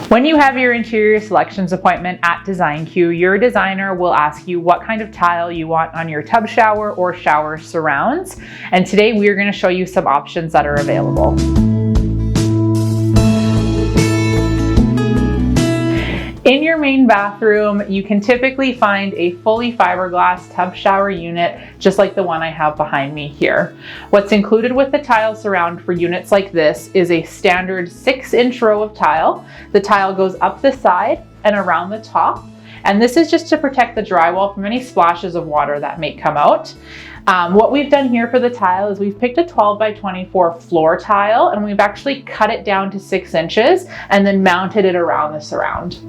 When you have your interior selections appointment at designQ, your designer will ask you what kind of tile you want on your tub shower or shower surrounds. And today we are going to show you some options that are available. In your main bathroom, you can typically find a fully fiberglass tub shower unit, just like the one I have behind me here. What's included with the tile surround for units like this is a standard 6-inch row of tile. The tile goes up the side and around the top, and this is just to protect the drywall from any splashes of water that may come out. What we've done here for the tile is we've picked a 12 by 24 floor tile, and we've actually cut it down to 6 inches and then mounted it around the surround.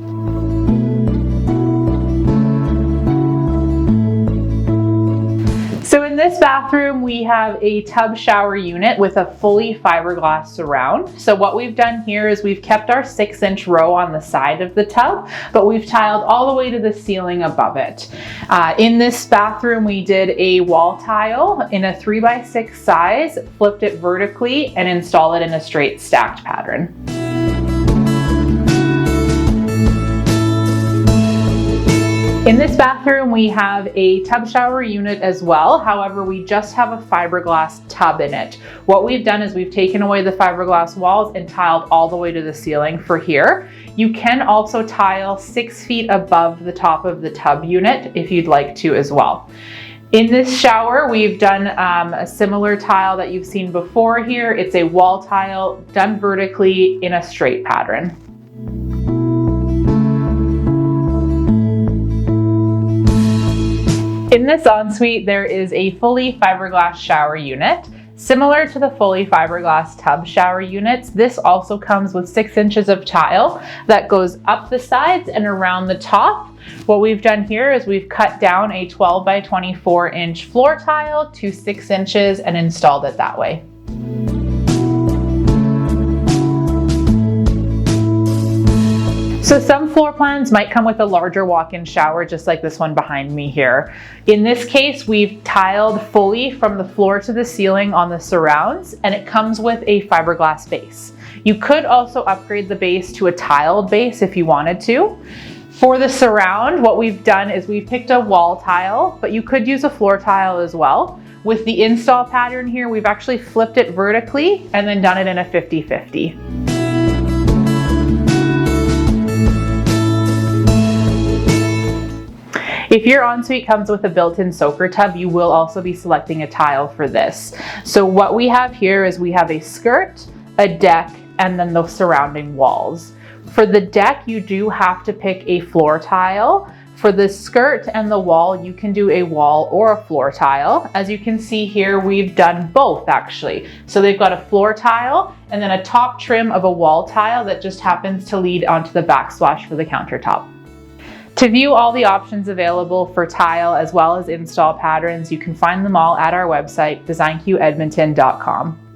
So in this bathroom, we have a tub shower unit with a fully fiberglass surround. So what we've done here is we've kept our 6-inch row on the side of the tub, but we've tiled all the way to the ceiling above it. In this bathroom, we did a wall tile in a 3 by 6 size, flipped it vertically, and installed it in a straight stacked pattern. In this bathroom, we have a tub shower unit as well. However, we just have a fiberglass tub in it. What we've done is we've taken away the fiberglass walls and tiled all the way to the ceiling for here. You can also tile 6 feet above the top of the tub unit if you'd like to as well. In this shower, we've done a similar tile that you've seen before here. It's a wall tile done vertically in a straight pattern. In this ensuite, there is a fully fiberglass shower unit. Similar to the fully fiberglass tub shower units, this also comes with 6 inches of tile that goes up the sides and around the top. What we've done here is we've cut down a 12 by 24 inch floor tile to 6 inches and installed it that way. So some floor plans might come with a larger walk-in shower, just like this one behind me here. In this case, we've tiled fully from the floor to the ceiling on the surrounds, and it comes with a fiberglass base. You could also upgrade the base to a tiled base if you wanted to. For the surround, what we've done is we've picked a wall tile, but you could use a floor tile as well. With the install pattern here, we've actually flipped it vertically and then done it in a 50-50. If your ensuite comes with a built-in soaker tub, you will also be selecting a tile for this. So what we have here is we have a skirt, a deck, and then the surrounding walls. For the deck, you do have to pick a floor tile. For the skirt and the wall, you can do a wall or a floor tile. As you can see here, we've done both actually. So they've got a floor tile and then a top trim of a wall tile that just happens to lead onto the backsplash for the countertop. To view all the options available for tile as well as install patterns, you can find them all at our website, designqedmonton.com.